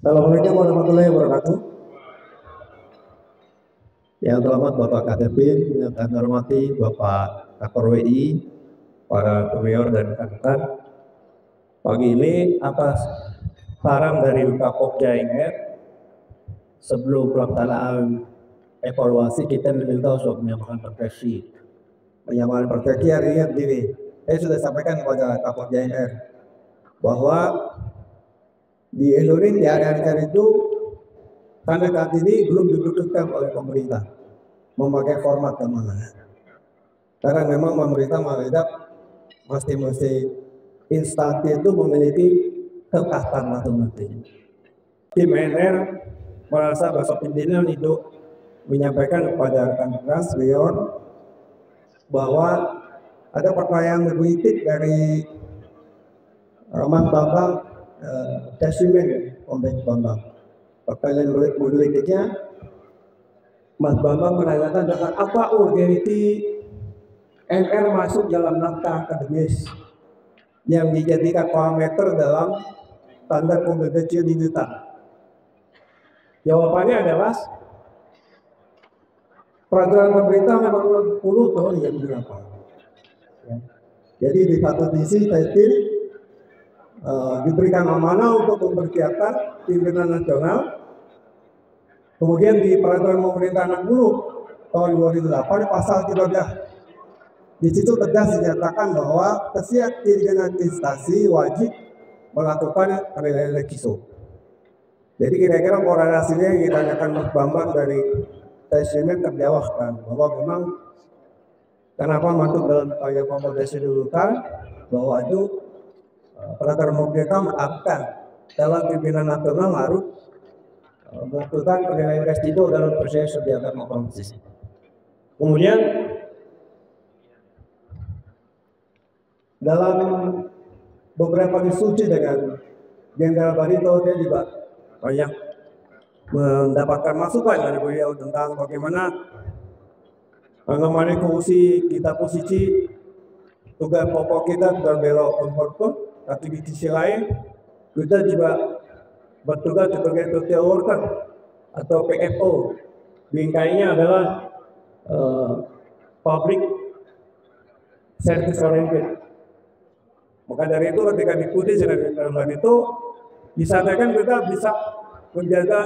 Assalamualaikum warahmatullahi wabarakatuh. Yang terhormat Bapak Kadepin, yang kami hormati Bapak Kakor WI, para pemayor dan rekan-rekan. Pagi ini atas saran dari Kapolda Jaingger, sebelum pelaksanaan evaluasi kita meminta untuk menyamakan persepsi. Menyamakan persepsi artinya begini, saya sudah sampaikan kepada Kapolda Jaingger bahwa di Indonesia hari itu sampai saat ini belum diputuskan oleh pemerintah memakai format kemana. Karena memang pemerintah menganggap masing-masing instansi itu memiliki kekasan masing-masing. Tim NR merasa bahwa pimpinan itu menyampaikan kepada rekan-rekan senior bahwa ada pertanyaan politik dari Mas Bambang Tesimen Kompleks Bambang. Pertanyaan politiknya, Mas Bambang menanyakan dengan apa urgensi NR masuk dalam naskah akademis yang dijadikan parameter dalam standar kompetensi digital. Jawabannya adalah peraturan pemerintah memang 10 tahun yang berapa. Jadi di satu sisi testing diberikan amanah untuk mempersiapkan pimpinan nasional. Kemudian di peraturan pemerintah 60 tahun 2008 pasal 13 di situ tegas dinyatakan bahwa setiap pimpinan instansi wajib melakukan penilaian regiso. Jadi kira-kira korelasinya yang ditanyakan Mas Bambang dari Tesimen terjawabkan bahwa memang kenapa masuk dalam upaya kompetensi digital, bahwa itu peraturan pemerintah akan dalam pimpinan nasional harus melakukan penilaian resiko dalam proses kegiatan operasi. Kemudian dalam beberapa diskusi dengan Jenderal Barito, saya juga banyak mendapatkan masukan dari beliau tentang bagaimana mengenai posisi tugas pokok kita berbelok konform, tapi di sisi lain kita juga bertugas sebagai social worker atau PFO. Bingkainya adalah public service oriented. Maka dari itu ketika diikuti dengan itu disampaikan kita bisa menjaga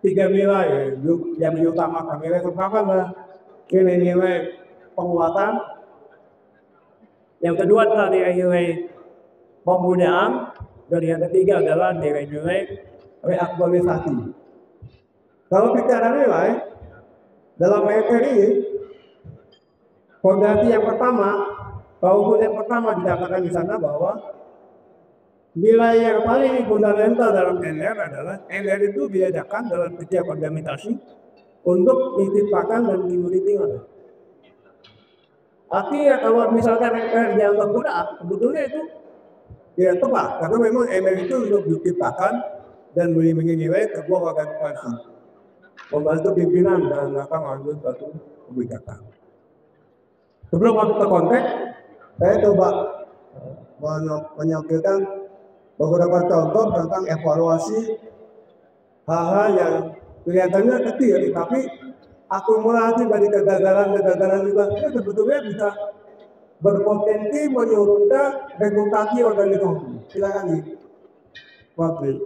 3 nilai yang diutamakan. Nilai pertama adalah nilai penguatan, yang kedua adalah nilai pembudayaan, dan yang ketiga adalah nilai-nilai reaktualisasi. Kalau bicara nilai, dalam materi ini, fondasi yang pertama, klausul yang pertama dikatakan di sana bahwa nilai yang paling fundamental dalam NR adalah NR itu diadakan dalam setiap organisasi untuk diciptakan dan dimultiplikan. Artinya kalau misalkan NR dianggap berat, sebetulnya itu tidak tepat, karena memang NR itu untuk diciptakan dan melindungi nilai sebuah organisasi, membantu pimpinan dan akan mengambil suatu kebijakan. Sebelum masuk ke konteks, saya coba menyampaikan beberapa contoh tentang evaluasi hal-hal yang kelihatannya kecil, tapi akumulasi dari kegagalan juga sebetulnya bisa berpotensi menyurutkan reputasi organisasi. Silakan nih, Wakil.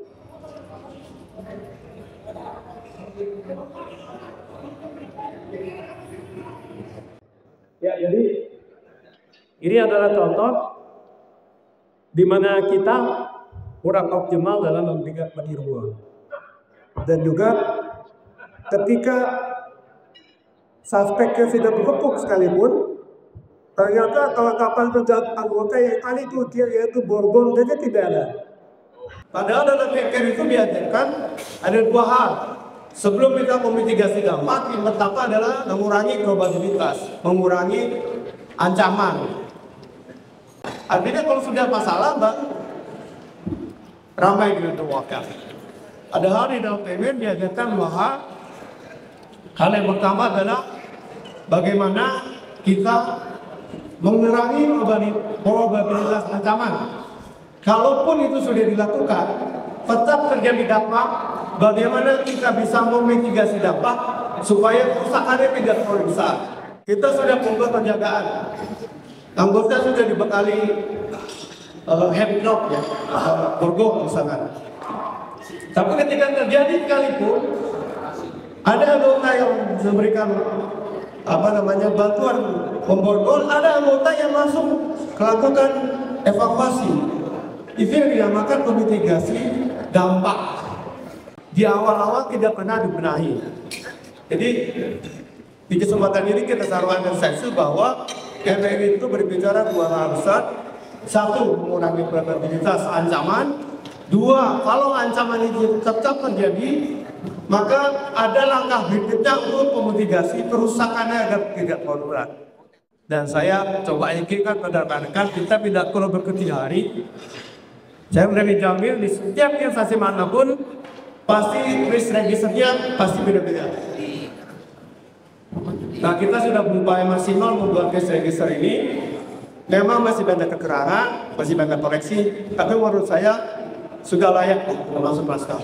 Ya, jadi ini adalah contoh di mana kita kurang optimal dalam memberikan peniruan. Dan juga ketika suspeknya sudah berkepuk sekalipun, ternyata kelengkapan kerja anggota yang kali itu dia yaitu borbon saja tidak ada. Padahal dalam PKR itu diajarkan ada 2 hal. Sebelum kita memitigasi dampak, yang pertama adalah mengurangi probabilitas, mengurangi ancaman. Artinya kalau sudah masalah, Mbak, ramai gitu wakil. Padahal di dalam PMN diajarkan bahwa hal yang pertama adalah bagaimana kita mengurangi probabilitas ancaman. kalaupun itu sudah dilakukan, tetap terjadi dampak. Bagaimana kita bisa memitigasi dampak supaya kerusakannya tidak terlalu besar? Kita sudah membuat penjagaan. Anggota sudah dibekali hemlock ya, borgol misalkan. Tapi ketika terjadi sekalipun ada anggota yang memberikan bantuan memborgol, ada anggota yang langsung melakukan evakuasi. Itu yang dinamakan mitigasi dampak. Di awal-awal tidak pernah dibenahi. Jadi di kesempatan ini kita sarankan saja bahwa KPI itu berbicara dua hal besar. Satu, mengurangi probabilitas ancaman. Dua, kalau ancaman itu tetap terjadi, maka ada langkah berikutnya untuk memitigasi kerusakannya agar tidak terlalu berat. Dan saya coba yakinkan pada rekan-rekan, kita tidak perlu berkecil hari. Saya berani jamin di setiap instansi manapun pasti risk registernya pasti beda-beda. Nah, kita sudah berupaya maksimal membuat risk register ini. Memang masih banyak kekurangan, masih banyak koreksi, tapi menurut saya sudah layak untuk masuk pasca.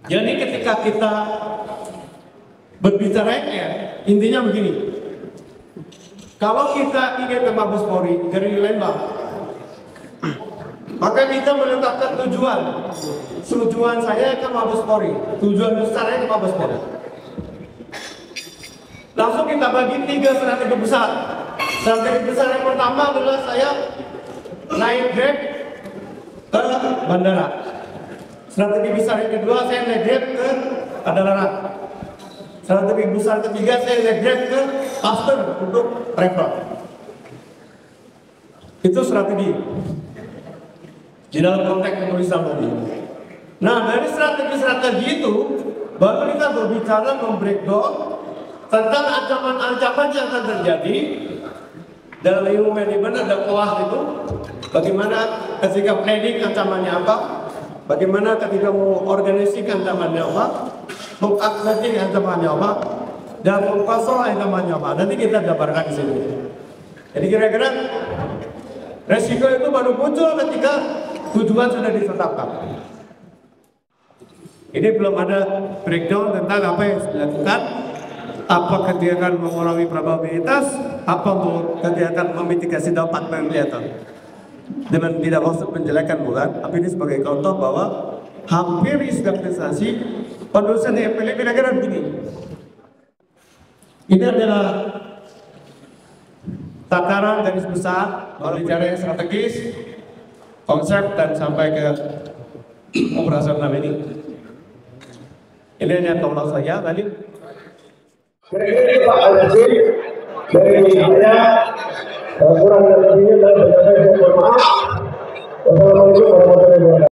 Jadi ketika kita berbicara ya, intinya begini. Kalau kita ingin ke Mabes Polri dari Lembang, maka kita menetapkan tujuan. Tujuan saya ke Mabes Polri, tujuan besarnya ke Mabes Polri. Langsung kita bagi 3 strategi besar. Strategi besar yang pertama adalah saya naik Grab ke bandara. Strategi besar yang kedua saya naik Grab ke Padalarang. Strategi besar ketiga saya naik Grab ke Pasteur untuk travel. Itu strategi di dalam konteks penulisan tadi. Nah, dari strategi-strategi itu baru kita berbicara membreakdown tentang ancaman-ancaman yang akan terjadi. Dalam ilmu manajemen ada kelas itu, bagaimana ketika planning ancamannya apa, bagaimana ketika mau organisasi ancamannya apa, mengaktifkan ancamannya apa, dan mengkosong ancamannya apa. Nanti kita jabarkan di sini. Jadi kira-kira resiko itu baru muncul ketika tujuan sudah ditetapkan. Ini belum ada breakdown tentang apa yang dilakukan. Apa kegiatan mengurangi probabilitas, apa kegiatan memitigasi dampak penglihatan. Dengan tidak maksud menjelekan bukan, tapi ini sebagai contoh bahwa hampir di setiap instansi penulisan yang pilih kira-kira begini. Ini adalah tataran garis besar, berbicara yang strategis, konsep dan sampai ke operasional ini. Ini hanya tolong saya tadi. Kira-kira Pak Al-Yazid dari saya kurang lebihnya dalam bahasa saya mohon maaf. Wassalamualaikum warahmatullahi wabarakatuh.